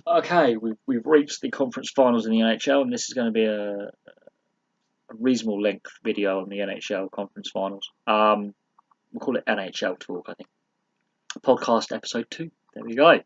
Okay, we've reached the conference finals in the NHL, and this is going to be a reasonable length video on the NHL conference finals. We'll call it NHL Talk, I think. Podcast episode 2. There we go.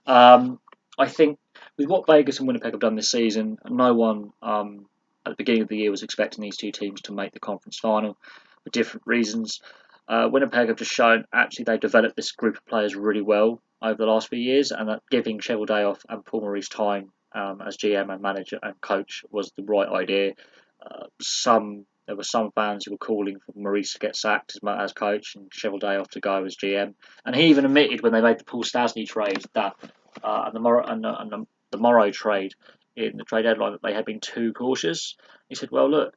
I think with what Vegas and Winnipeg have done this season, no one at the beginning of the year was expecting these two teams to make the conference final for different reasons. Winnipeg have just shown actually they developed this group of players really well over the last few years, and that giving Cheveldayoff and Paul Maurice time as GM and manager and coach was the right idea. There were some fans who were calling for Maurice to get sacked as coach and Cheveldayoff to go as GM, and he even admitted when they made the Paul Stastny trade that and the Morrow trade in the trade deadline that they had been too cautious. He said, "Well, look,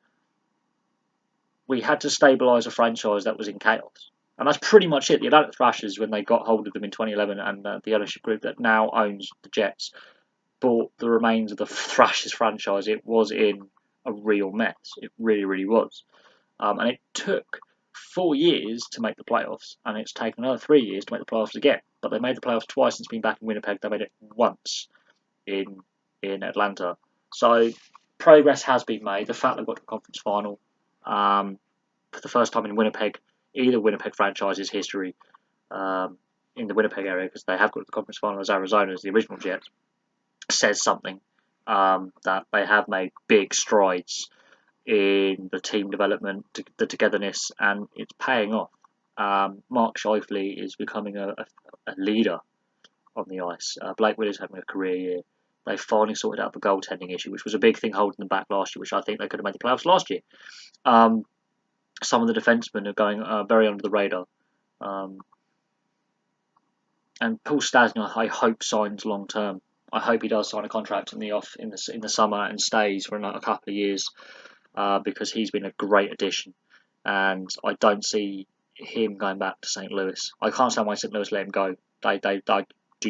we had to stabilise a franchise that was in chaos." And that's pretty much it. The Atlanta Thrashers, when they got hold of them in 2011, and the ownership group that now owns the Jets, bought the remains of the Thrashers franchise. It was in a real mess. It really, really was. And it took 4 years to make the playoffs, and it's taken another 3 years to make the playoffs again. But they made the playoffs twice since being back in Winnipeg. They made it once in Atlanta. So progress has been made. The fact they've got to the conference final for the first time in Winnipeg, either Winnipeg franchise's history, in the Winnipeg area, because they have got to the conference final as Arizona as the original Jets, says something that they have made big strides in the team development, the togetherness, and it's paying off. Mark Scheifele is becoming a leader on the ice. Blake Willis having a career year. They finally sorted out the goaltending issue, which was a big thing holding them back last year, which I think they could have made the playoffs last year. Some of the defensemen are going very under the radar. And Paul Stastny, I hope, signs long term. I hope he does sign a contract in the summer and stays for another couple of years because he's been a great addition. And I don't see him going back to St. Louis. I can't understand why St. Louis let him go. I do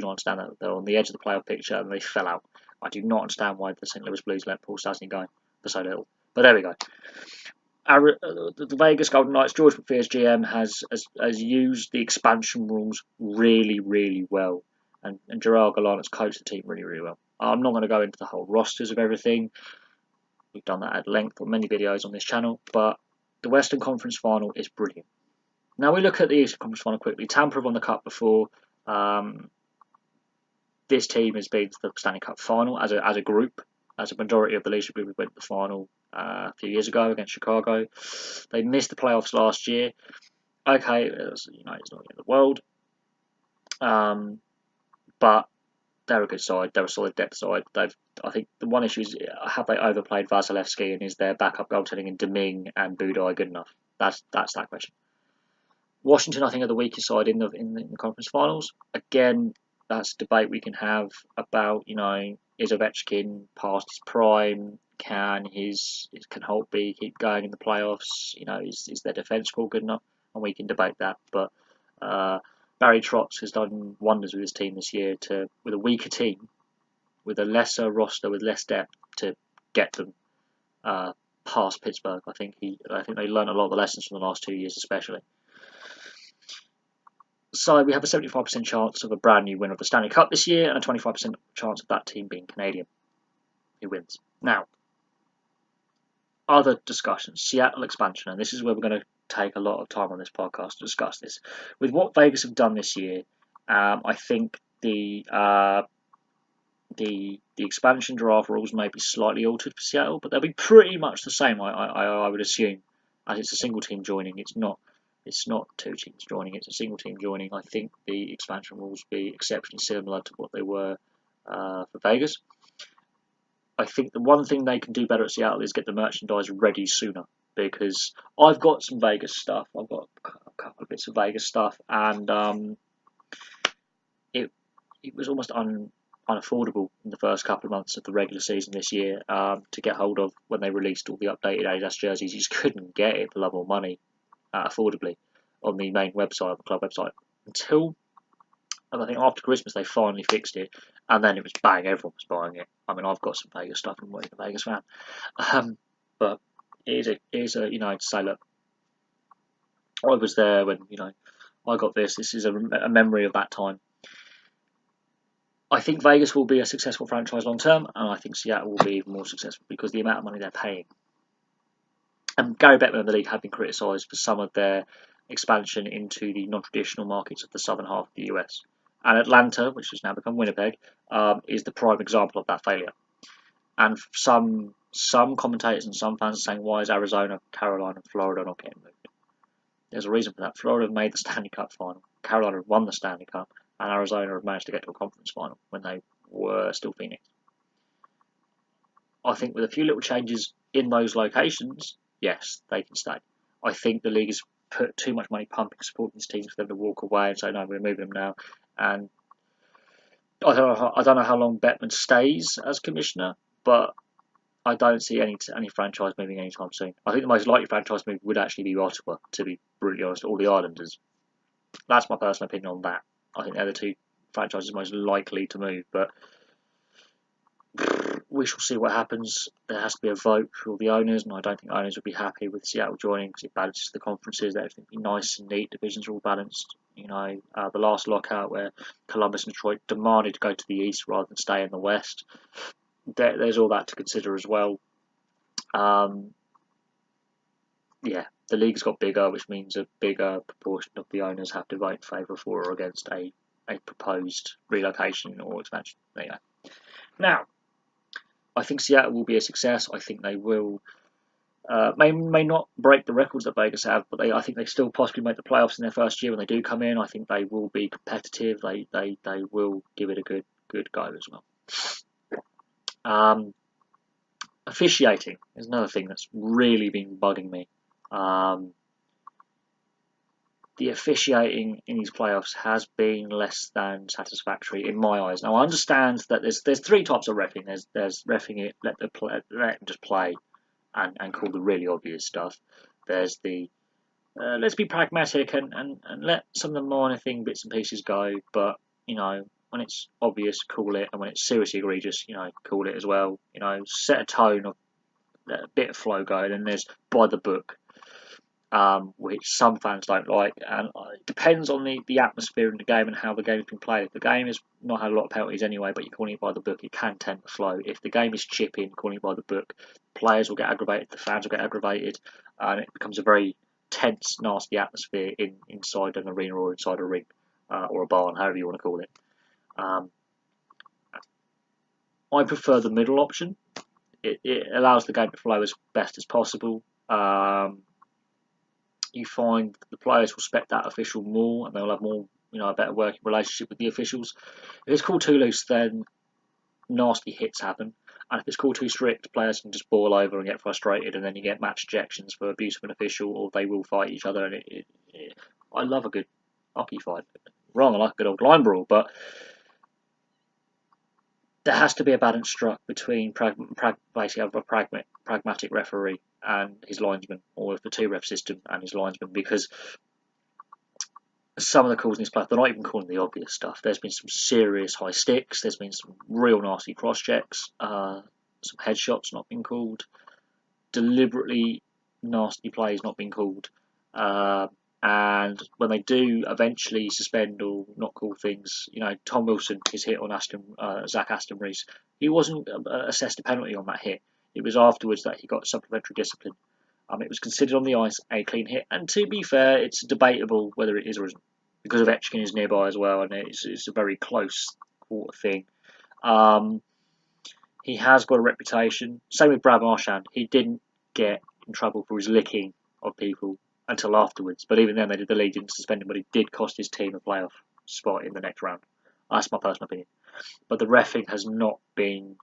not understand that. They're on the edge of the playoff picture and they fell out. I do not understand why the St. Louis Blues let Paul Stastny go for so little. But there we go. The Vegas Golden Knights, George McPhee's GM, has used the expansion rules really, really well. And Gerard Gallant has coached the team really, really well. I'm not going to go into the whole rosters of everything. We've done that at length on many videos on this channel. But the Western Conference Final is brilliant. Now we look at the Eastern Conference Final quickly. Tampa have won the Cup before. This team has been to the Stanley Cup Final as a group. As a majority of the leadership group went to the final a few years ago against Chicago. They missed the playoffs last year. Okay, it's not the end of the world. But they're a good side. They're a solid depth side. I think the one issue is, have they overplayed Vasilevsky, and is their backup goaltending in Domingue and Budaj good enough? That's that question. Washington, I think, are the weakest side in the conference finals. Again, that's a debate we can have about, is Ovechkin past his prime? Can Holtby keep going in the playoffs? Is their defense core good enough? And we can debate that. But Barry Trotz has done wonders with his team this year with a weaker team, with a lesser roster, with less depth, to get them past Pittsburgh. I think they learned a lot of the lessons from the last 2 years, especially. So we have a 75% chance of a brand new winner of the Stanley Cup this year, and a 25% chance of that team being Canadian who wins. Now, other discussions, Seattle expansion, and this is where we're going to take a lot of time on this podcast to discuss this. With what Vegas have done this year, I think the expansion draft rules may be slightly altered for Seattle, but they'll be pretty much the same, I would assume, as it's a single team joining. It's not two teams joining, it's a single team joining. I think the expansion rules will be exceptionally similar to what they were for Vegas. I think the one thing they can do better at Seattle is get the merchandise ready sooner, because I've got some Vegas stuff. I've got a couple of bits of Vegas stuff, and it was almost unaffordable in the first couple of months of the regular season this year to get hold of when they released all the updated Adidas jerseys. You just couldn't get it for love or money affordably on the main website, the club website, until I think after Christmas they finally fixed it, and then it was bang, everyone was buying it. I mean, I've got some Vegas stuff, I'm a Vegas fan, but it is a to say, look, I was there when I got this. This is a memory of that time. I think Vegas will be a successful franchise long term, and I think Seattle will be even more successful because the amount of money they're paying. And Gary Bettman and the league have been criticised for some of their expansion into the non-traditional markets of the southern half of the US. And Atlanta, which has now become Winnipeg, is the prime example of that failure. And some commentators and some fans are saying, why is Arizona, Carolina, and Florida not getting moved? There's a reason for that. Florida made the Stanley Cup final. Carolina won the Stanley Cup, and Arizona have managed to get to a conference final when they were still Phoenix. I think with a few little changes in those locations, yes, they can stay. I think the league has put too much money pumping supporting these teams for them to walk away and say, no, we're moving them now. And I don't know how long Bettman stays as commissioner, but I don't see any franchise moving anytime soon. I think the most likely franchise move would actually be Ottawa, to be brutally honest, or the Islanders. That's my personal opinion on that. I think they're the two franchises most likely to move, but we shall see what happens. There has to be a vote for all the owners, and I don't think owners would be happy with Seattle joining because it balances the conferences. Everything would be nice and neat. Divisions are all balanced. The last lockout where Columbus and Detroit demanded to go to the East rather than stay in the West. There's all that to consider as well. The league's got bigger, which means a bigger proportion of the owners have to vote in favour for or against a proposed relocation or expansion. There you go. Now, I think Seattle will be a success. I think they will may not break the records that Vegas have, but I think they still possibly make the playoffs in their first year when they do come in. I think they will be competitive. They will give it a good go as well. Officiating is another thing that's really been bugging me. The officiating in these playoffs has been less than satisfactory in my eyes. Now I understand that there's three types of reffing. There's reffing it, let them just play, and call the really obvious stuff. There's the let's be pragmatic and let some of the minor bits and pieces go, but when it's obvious, call it, and when it's seriously egregious, call it as well. Set a tone of a bit of flow going. And there's by the book. Which some fans don't like, and it depends on the atmosphere in the game and how the game's been played. If the game has not had a lot of penalties anyway, but you're calling it by the book, it can tend to flow. If the game is chipping, calling it by the book, players will get aggravated, the fans will get aggravated, and it becomes a very tense, nasty atmosphere inside an arena or inside a ring or a barn, however you want to call it. I prefer the middle option. It allows the game to flow as best as possible. You find the players respect that official more, and they'll have more, a better working relationship with the officials. If it's called too loose, then nasty hits happen, and if it's called too strict, players can just boil over and get frustrated, and then you get match ejections for abuse of an official, or they will fight each other. And I love a good hockey fight. I like a good old line brawl, but there has to be a balance struck between basically a pragmatic referee and his linesman, or the two-ref system and his linesman, because some of the calls in this play, they're not even calling the obvious stuff. There's been some serious high sticks, there's been some real nasty cross-checks, some headshots not been called, deliberately nasty plays not been called, and when they do eventually suspend or not call things, Tom Wilson, his hit on Zach Aston Reese, he wasn't assessed a penalty on that hit. It was afterwards that he got supplementary discipline. It was considered on the ice a clean hit, and to be fair, it's debatable whether it is or isn't, because Ovechkin is nearby as well, and it's a very close quarter thing. He has got a reputation. Same with Brad Marchand. He didn't get in trouble for his licking of people until afterwards, but even then the league didn't suspend him, but it did cost his team a playoff spot in the next round. That's my personal opinion. But the reffing has not been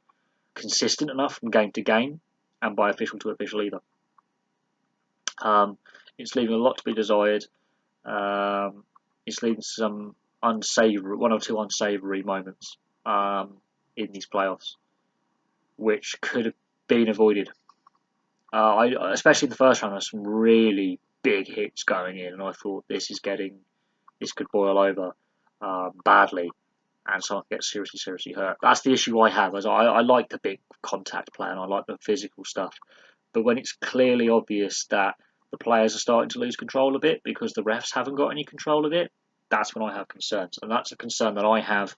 consistent enough from game to game, and by official to official either. It's leaving a lot to be desired. It's leading to some one or two unsavoury moments in these playoffs, which could have been avoided. Especially in the first round, there's some really big hits going in, and I thought this could boil over badly, and someone could get seriously hurt. That's the issue I have. As I like the big contact play and I like the physical stuff, but when it's clearly obvious that the players are starting to lose control a bit because the refs haven't got any control of it, that's when I have concerns, and that's a concern that I have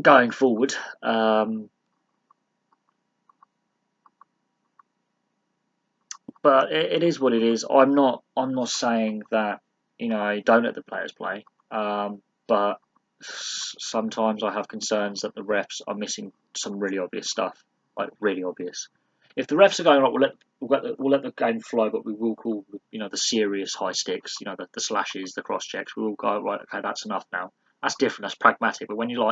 going forward. But it is what it is. I'm not saying that don't let the players play. But sometimes I have concerns that the refs are missing some really obvious stuff, like really obvious. If the refs are going right, we'll let the game flow, but we will call the serious high sticks, the slashes, the cross checks. We will go right. Okay, that's enough now. That's different. That's pragmatic. But when you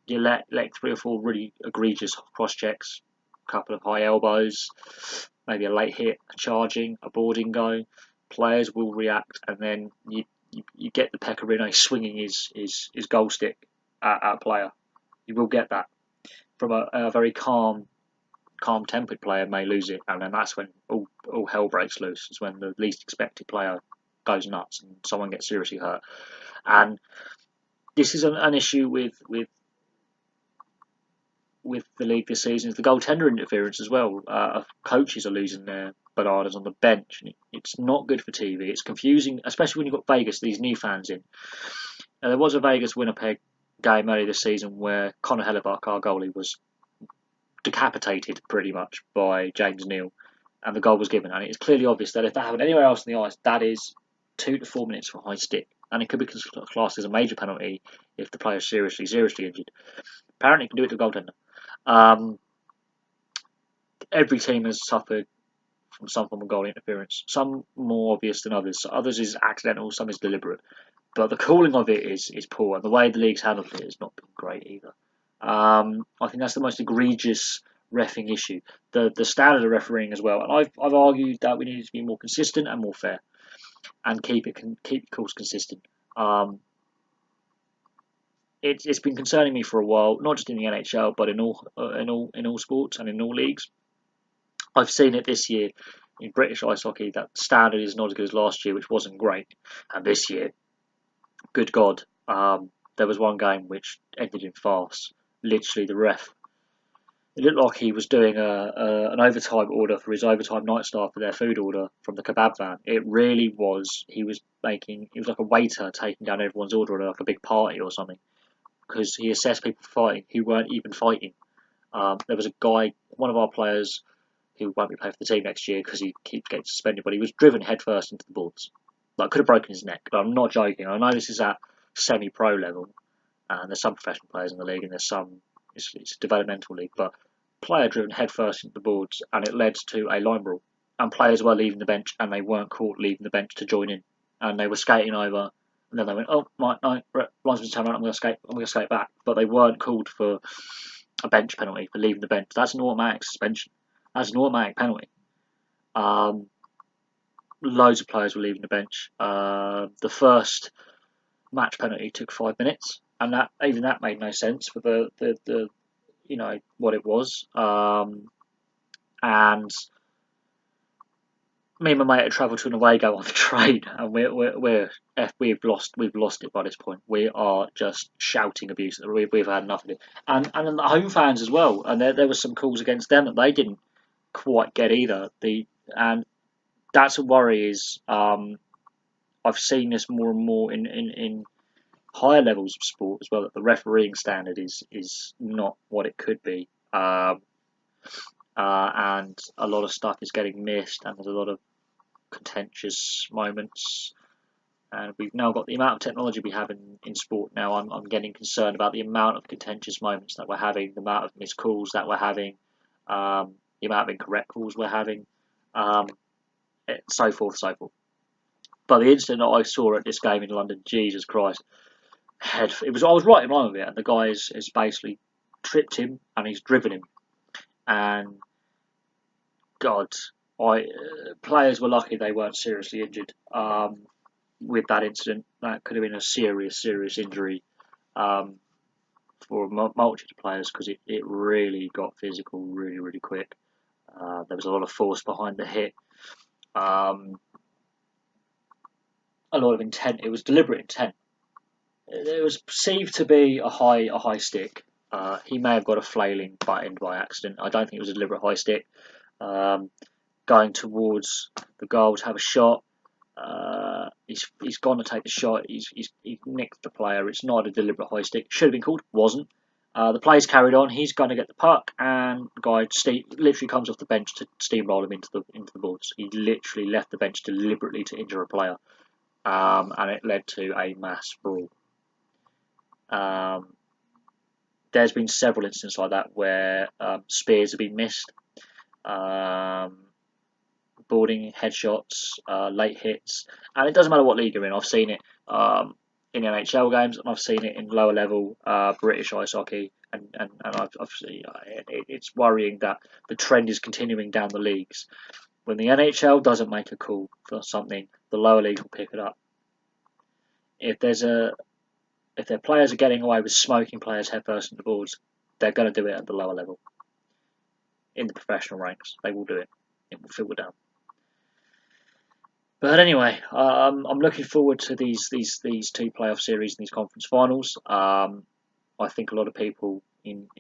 let 3 or 4 really egregious cross checks, a couple of high elbows, maybe a late hit, a charging, a boarding go, players will react, and then you get the Pecorino swinging his goal stick at a player. You will get that from a very calm-tempered player may lose it, and then that's when all hell breaks loose. It's when the least expected player goes nuts and someone gets seriously hurt. And this is an issue with the league this season is the goaltender interference as well. Coaches are losing their bananas on the bench. It's not good for TV. It's confusing, especially when you've got Vegas, these new fans in. Now, there was a Vegas-Winnipeg game earlier this season where Connor Hellebuck, our goalie, was decapitated pretty much by James Neal, and the goal was given. And it's clearly obvious that if that happened anywhere else on the ice, that is 2 to 4 minutes for a high stick. And it could be classed as a major penalty if the player is seriously injured. Apparently, you can do it to a goaltender. Every team has suffered from some form of goal interference. Some more obvious than others. So others is accidental, some is deliberate. But the calling of it is poor, and the way the league's handled it has not been great either. I think that's the most egregious reffing issue. The standard of refereeing as well. And I've argued that we need to be more consistent and more fair, and keep calls consistent. It's been concerning me for a while, not just in the NHL, but in all sports and in all leagues. I've seen it this year in British ice hockey that standard is not as good as last year, which wasn't great. And this year, good God, there was one game which ended in farce. Literally, the ref, it looked like he was doing an overtime order for his overtime night staff for their food order from the kebab van. It really was. He was like a waiter taking down everyone's order at like a big party or something, because he assessed people fighting who weren't even fighting. There was a guy, one of our players, who won't be playing for the team next year because he keeps getting suspended, but he was driven headfirst into the boards. Like, could have broken his neck, but I'm not joking. I know this is at semi-pro level, and there's some professional players in the league, and there's some, it's a developmental league, but player driven headfirst into the boards, and it led to a line brawl. And players were leaving the bench, and they weren't caught leaving the bench to join in. And they were skating over, and then they went, oh, no, linesman's turn around, I'm going to skate back. But they weren't called for a bench penalty for leaving the bench. That's an automatic suspension. That's an automatic penalty. Loads of players were leaving the bench. The first match penalty took 5 minutes, and that made no sense for the what it was. And me and my mate had travelled to an away game on the train, and we've lost it by this point. We are just shouting abuse. We've had enough of it, and the home fans as well. And there was some calls against them that they didn't quite get either. And that's a worry. Is I've seen this more and more in higher levels of sport as well, that the refereeing standard is not what it could be. And a lot of stuff is getting missed, and there's a lot of contentious moments. And we've now got the amount of technology we have in sport now. I'm getting concerned about the amount of contentious moments that we're having, the amount of missed calls that we're having, the amount of incorrect calls we're having, so forth. But the incident that I saw at this game in London, Jesus Christ, I was right in line with it, and the guy has basically tripped him and he's driven him. And God, players were lucky they weren't seriously injured with that incident. That could have been a serious injury for a multitude of players, because it really got physical really quick. There was a lot of force behind the hit, a lot of intent. It was deliberate intent. It was perceived to be a high stick. He may have got a flailing butt end by accident. I don't think it was a deliberate high stick. Going towards the goal to have a shot. He's gone to take the shot. He's nicked the player. It's not a deliberate high stick. Should have been called. Wasn't. The play's carried on. He's going to get the puck, and the guy literally comes off the bench to steamroll him into the boards. He literally left the bench deliberately to injure a player, and it led to a mass brawl. There's been several instances like that where spears have been missed, boarding, headshots, late hits, and it doesn't matter what league you're in. I've seen it in NHL games, and I've seen it in lower level British ice hockey, and I've seen it's worrying that the trend is continuing down the leagues. When the NHL doesn't make a call for something, the lower leagues will pick it up. If their players are getting away with smoking players headfirst in the boards, they're going to do it at the lower level. In the professional ranks, they will do it. It will filter down. But anyway, I'm looking forward to these two playoff series and these conference finals. I think a lot of people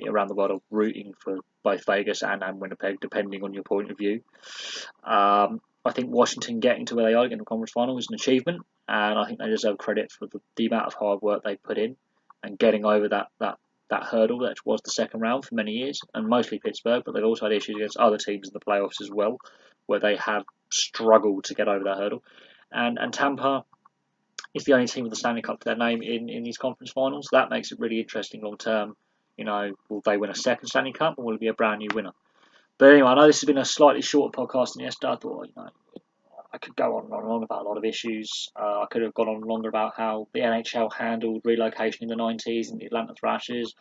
around the world are rooting for both Vegas and Winnipeg, depending on your point of view. I think Washington getting to where they are, getting to the conference final, is an achievement, and I think they deserve credit for the amount of hard work they put in and getting over that hurdle that was the second round for many years, and mostly Pittsburgh, but they've also had issues against other teams in the playoffs as well, where they have struggled to get over that hurdle. And Tampa is the only team with a Stanley Cup to their name in these conference finals. That makes it really interesting long term. Will they win a second Stanley Cup, or will it be a brand new winner? But anyway, I know this has been a slightly shorter podcast than yesterday. I thought, I could go on and on about a lot of issues. I could have gone on longer about how the NHL handled relocation in the 90s and the Atlanta Thrashers.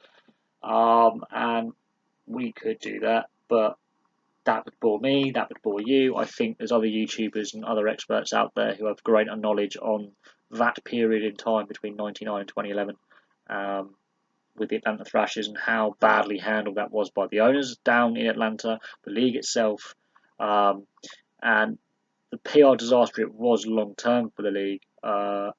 And we could do that, but that would bore me, that would bore you. I think there's other YouTubers and other experts out there who have greater knowledge on that period in time between 99 and 2011 with the Atlanta Thrashers and how badly handled that was by the owners down in Atlanta, the league itself, and the PR disaster it was long term for the league. I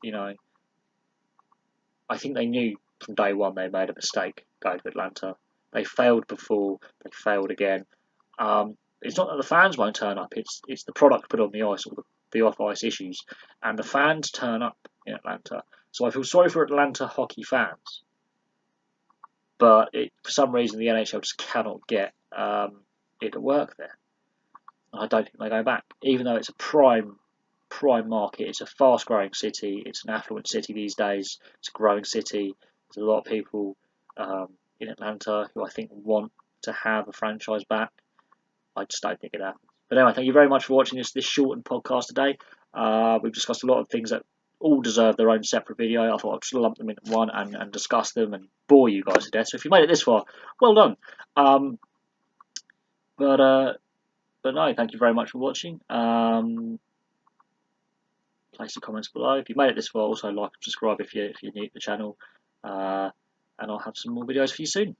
think they knew from day one they made a mistake going to Atlanta. They failed before, they failed again. It's not that the fans won't turn up, it's the product put on the ice, or the off-ice issues. And the fans turn up in Atlanta. So I feel sorry for Atlanta hockey fans. But for some reason, the NHL just cannot get it to work there. I don't think they go back. Even though it's a prime market, it's a fast-growing city, it's an affluent city these days, it's a growing city. There's a lot of people in Atlanta who I think want to have a franchise back. I just don't think it happens. But anyway, thank you very much for watching this shortened podcast today. We've discussed a lot of things that all deserve their own separate video. I thought I'd just lump them into one and discuss them and bore you guys to death. So if you made it this far, well done. But no, thank you very much for watching. Place your comments below. If you made it this far, also like and subscribe if you're new to the channel. And I'll have some more videos for you soon.